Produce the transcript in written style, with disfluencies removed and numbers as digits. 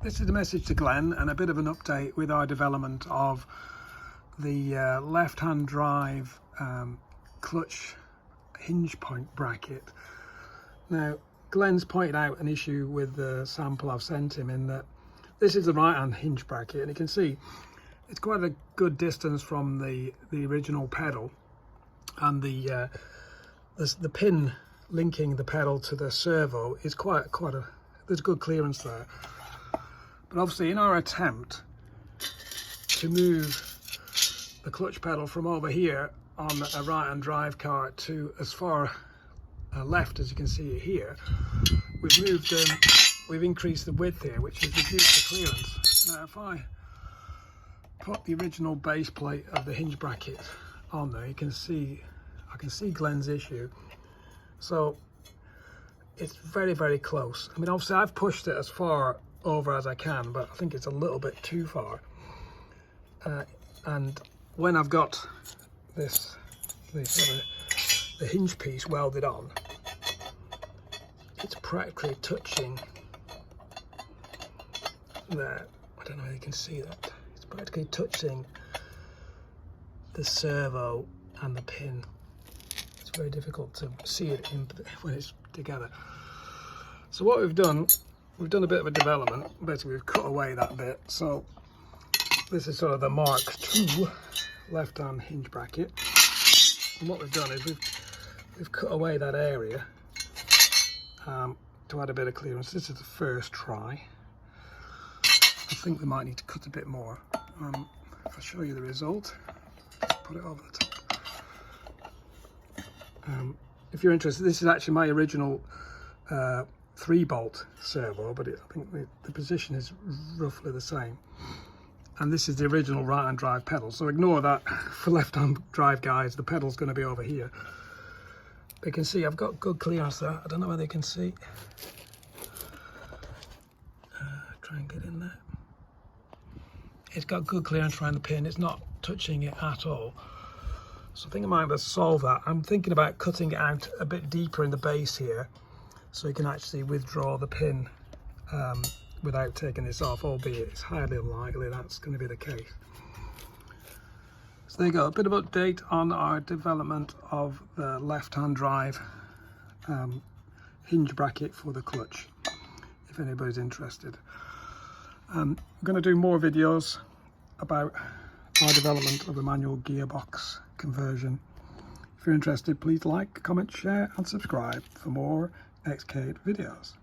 this is a message to Glenn and a bit of an update with our development of the left-hand drive clutch hinge point bracket. Now, Glenn's pointed out an issue with the sample I've sent him in that this is the right-hand hinge bracket, and you can see it's quite a good distance from the original pedal, and the pin linking the pedal to the servo is there's good clearance there. But obviously, in our attempt to move the clutch pedal from over here on a right-hand drive car to as far left as you can see it here, we've increased the width here, which has reduced the clearance. Now, if I put the original base plate of the hinge bracket on there, I can see Glenn's issue. So it's very, very close. I mean, obviously I've pushed it as far over as I can, but I think it's a little bit too far. And when I've got the hinge piece welded on, it's practically touching there. I don't know if you can see that. It's practically touching the servo and the pin. It's very difficult to see it when it's together. So what we've done a bit of a development. Basically, we've cut away that bit. So this is sort of the Mark II left-hand hinge bracket. And what we've done is we've cut away that area to add a bit of clearance. This is the first try. I think we might need to cut a bit more. If I show you the result, just put it over the top. If you're interested, this is actually my original 3-bolt servo, but I think the position is roughly the same. And this is the original right-hand drive pedal, so ignore that. For left-hand drive guys, the pedal's going to be over here. But you can see I've got good clearance there. I don't know whether you can see. Try and get in there. It's got good clearance around the pin. It's not touching it at all. So I think I might be able to solve that. I'm thinking about cutting it out a bit deeper in the base here, so you can actually withdraw the pin without taking this off, albeit it's highly unlikely that's going to be the case. So there you go, a bit of update on our development of the left-hand drive hinge bracket for the clutch, if anybody's interested. I'm going to do more videos about our development of the manual gearbox conversion. If you're interested, please like, comment, share and subscribe for more XK8 videos.